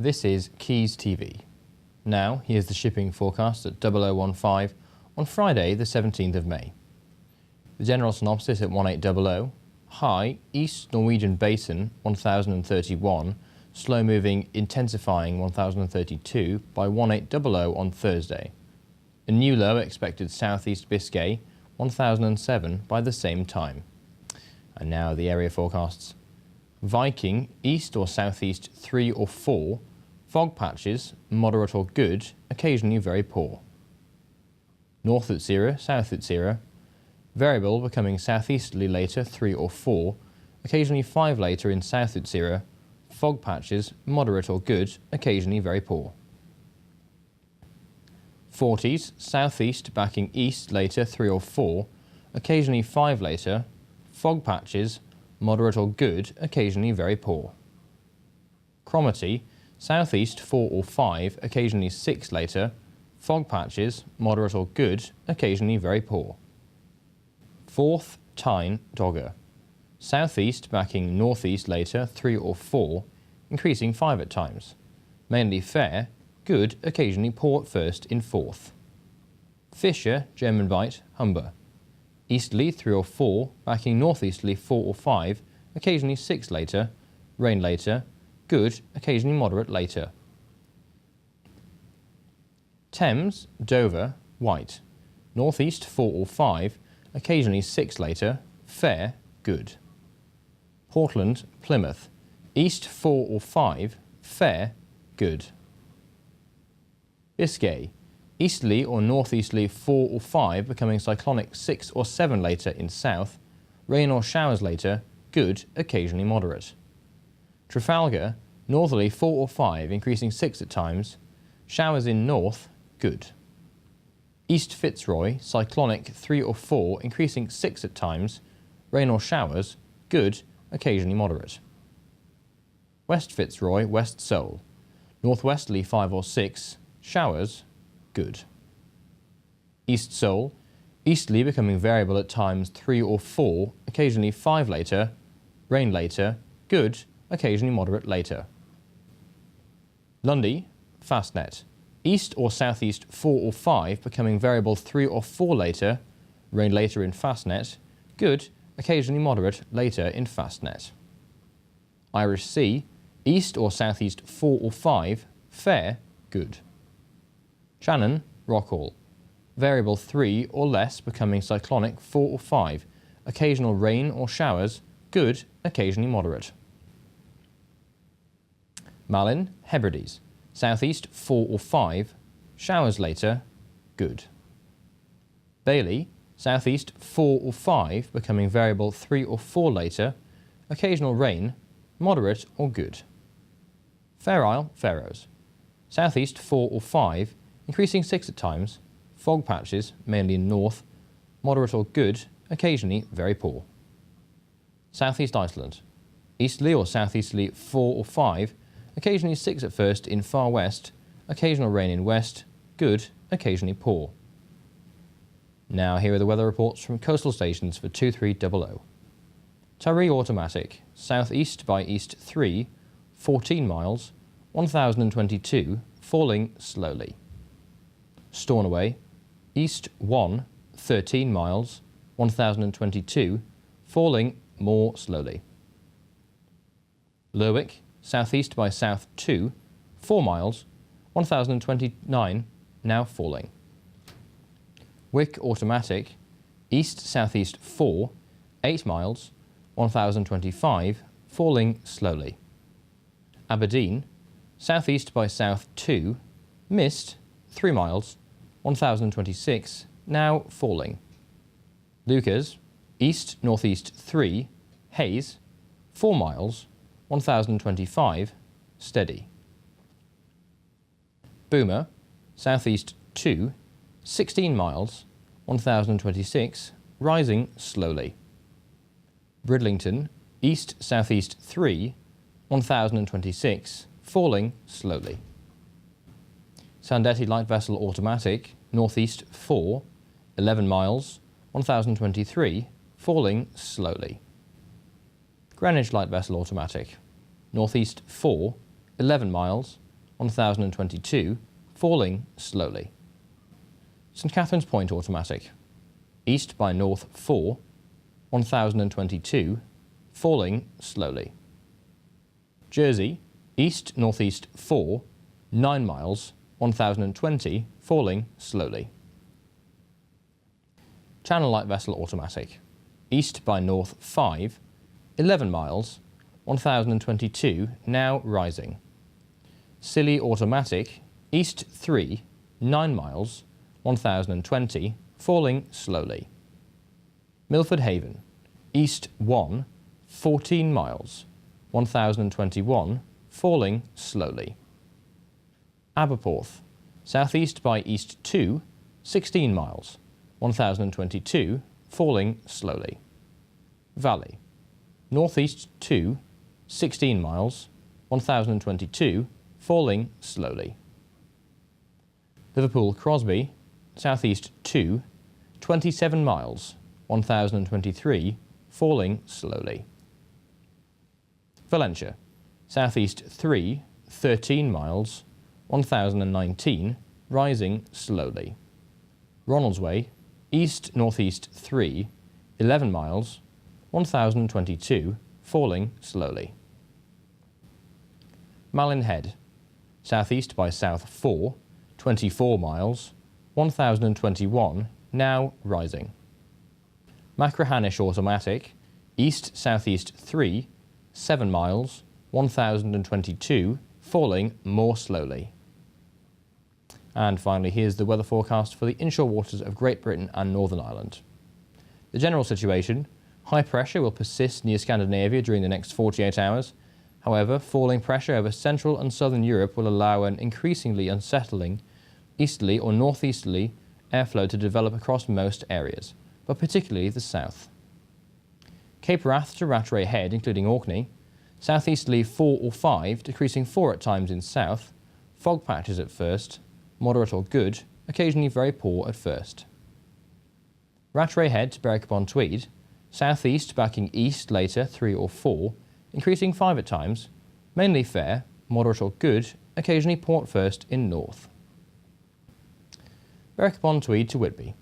This is Quays TV. Now, here's the shipping forecast at 0015 on Friday the 17th of May. The general synopsis at 1800, high, East Norwegian Basin 1031, slow moving, intensifying 1032 by 1800 on Thursday. A new low expected southeast Biscay 1007 by the same time. And now the area forecasts. Viking, east or southeast 3 or 4, fog patches, moderate or good, occasionally very poor. North Utsira, South Utsira, variable becoming southeasterly later 3 or 4, occasionally 5 later in South Utsira, fog patches, moderate or good, occasionally very poor. Forties, southeast backing east later 3 or 4, occasionally 5 later, fog patches, moderate or good, occasionally very poor. Cromarty, southeast 4 or 5, occasionally 6 later, fog patches, moderate or good, occasionally very poor. Forth, Tyne, Dogger, southeast backing northeast later 3 or 4, increasing 5 at times. Mainly fair, good, occasionally poor at first in Forth. Fisher, German Bight, Humber, easterly 3 or 4, backing northeasterly 4 or 5, occasionally 6 later, rain later, good, occasionally moderate later. Thames, Dover, White, northeast 4 or 5, occasionally 6 later, fair, good. Portland, Plymouth, east 4 or 5, fair, good. Biscay, easterly or northeasterly 4 or 5, becoming cyclonic 6 or 7 later in south, rain or showers later, good, occasionally moderate. Trafalgar, northerly 4 or 5, increasing 6 at times, showers in north, good. East Fitzroy, cyclonic 3 or 4, increasing 6 at times, rain or showers, good, occasionally moderate. West Fitzroy, West Seoul, northwesterly 5 or 6, showers, good. East Seoul, easterly becoming variable at times 3 or 4, occasionally 5 later, rain later, good, occasionally moderate later. Lundy, Fastnet, east or southeast 4 or 5, becoming variable 3 or 4 later, rain later in Fastnet, good, occasionally moderate later in Fastnet. Irish Sea, east or southeast 4 or 5, fair, good. Shannon, Rockall, variable 3 or less becoming cyclonic 4 or 5, occasional rain or showers, good, occasionally moderate. Malin, Hebrides, southeast 4 or 5, showers later, good. Bailey, southeast 4 or 5, becoming variable 3 or 4 later, occasional rain, moderate or good. Fair Isle, Faroes, southeast 4 or 5, increasing 6 at times, fog patches, mainly in north, moderate or good, occasionally very poor. Southeast Iceland, easterly or southeasterly 4 or 5, occasionally 6 at first in far west, occasional rain in west, good, occasionally poor. Now here are the weather reports from coastal stations for 2300. Taree automatic, southeast by east 3, 14 miles, 1022, falling slowly. Stornoway, east 1, 13 miles, 1022, falling more slowly. Lerwick, southeast by south 2, 4 miles, 1029, now falling. Wick automatic, east-southeast 4, 8 miles, 1025, falling slowly. Aberdeen, southeast by south 2, mist, 3 miles, 1026, now falling. Lucas, east-northeast 3, haze, 4 miles, 1025, steady. Boomer, southeast 2, 16 miles, 1026, rising slowly. Bridlington, east-southeast 3, 1026, falling slowly. Sandetti light vessel automatic, northeast 4, 11 miles, 1023, falling slowly. Greenwich light vessel automatic, northeast 4, 11 miles, 1022, falling slowly. St Catherine's Point automatic, east by north 4, 1022, falling slowly. Jersey, east-northeast 4, 9 miles, 1020, falling slowly. Channel light vessel automatic, east by north 5, 11 miles, 1022, now rising. Scilly automatic, east 3, 9 miles, 1020, falling slowly. Milford Haven, east 1, 14 miles, 1021, falling slowly. Aberporth, southeast by east 2, 16 miles, 1022, falling slowly. Valley, northeast 2, 16 miles, 1022, falling slowly. Liverpool Crosby, southeast 2, 27 miles, 1023, falling slowly. Valentia, southeast 3, 13 miles, 1019, rising slowly. Ronaldsway, east-northeast 3, 11 miles, 1022, falling slowly. Malin Head, southeast by south 4, 24 miles, 1021, now rising. Machrihanish automatic, east-southeast 3, 7 miles, 1022, falling more slowly. And finally, here's the weather forecast for the inshore waters of Great Britain and Northern Ireland. The general situation: high pressure will persist near Scandinavia during the next 48 hours. However, falling pressure over Central and Southern Europe will allow an increasingly unsettling easterly or northeasterly airflow to develop across most areas, but particularly the south. Cape Wrath to Rattray Head, including Orkney, southeasterly 4 or 5, decreasing 4 at times in south, fog patches at first, moderate or good, occasionally very poor at first. Rattray Head to Berwick-upon-Tweed, southeast backing east later 3 or 4, increasing 5 at times, mainly fair, moderate or good, occasionally poor at first in north. Berwick-upon-Tweed to Whitby,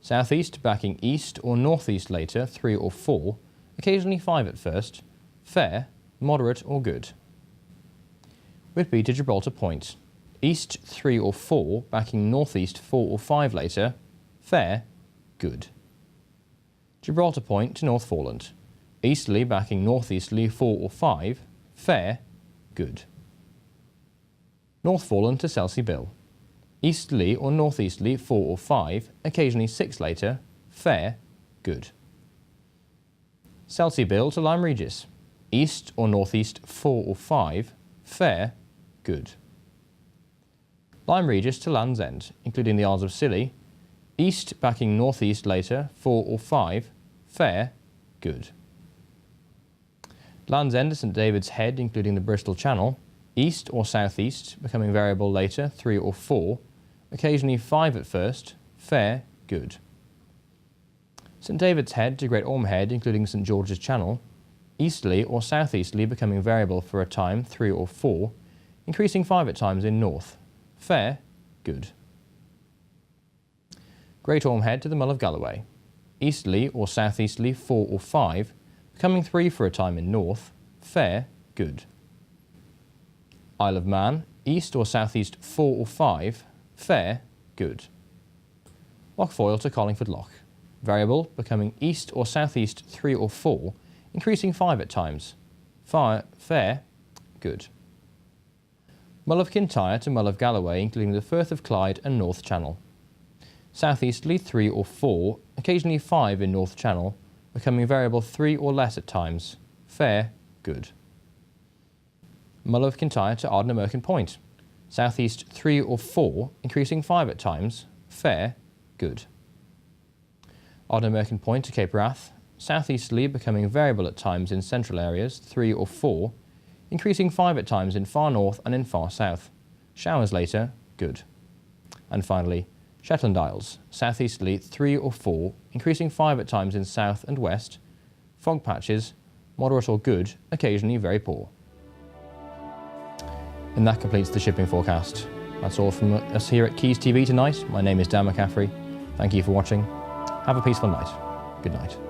Southeast backing east or northeast later, 3 or 4, occasionally 5 at first, fair, moderate or good. Whitby to Gibraltar Point. East 3 or 4, backing northeast 4 or 5 later, fair, good. Gibraltar Point to Northforeland. Easterly backing northeasterly 4 or 5, fair, good. Northforeland to Selsey Bill. Easterly or northeasterly 4 or 5, occasionally 6 later, fair, good. Selsey Bill to Lyme Regis. East or northeast 4 or 5, fair, good. Lyme Regis to Land's End, including the Isles of Scilly. East backing northeast later 4 or 5, fair, good. Land's End to St David's Head, including the Bristol Channel. East or southeast, becoming variable later 3 or 4, occasionally 5 at first, fair, good. St David's Head to Great Orme Head, including St George's Channel. Easterly or southeasterly, becoming variable for a time 3 or 4, increasing 5 at times in north, fair, good. Great Orme Head to the Mull of Galloway. Easterly or southeasterly 4 or 5, becoming 3 for a time in north, fair, good. Isle of Man, east or southeast 4 or 5, fair, good. Loch Foyle to Carlingford Loch. Variable, becoming east or southeast 3 or 4, increasing 5 at times, fair, good. Mull of Kintyre to Mull of Galloway, including the Firth of Clyde and North Channel. Southeasterly 3 or 4, occasionally 5 in North Channel, becoming variable 3 or less at times, fair, good. Mull of Kintyre to Ardnamurchan Point. Southeast 3 or 4, increasing 5 at times, fair, good. Ardnamurchan Point to Cape Wrath. Southeasterly becoming variable at times in central areas, 3 or 4, increasing 5 at times in far north and in far south. Showers later, good. And finally, Shetland Isles. Southeasterly 3 or 4, increasing 5 at times in south and west. Fog patches, moderate or good, occasionally very poor. And that completes the shipping forecast. That's all from us here at Quays TV tonight. My name is Dan McCaffrey. Thank you for watching. Have a peaceful night. Good night.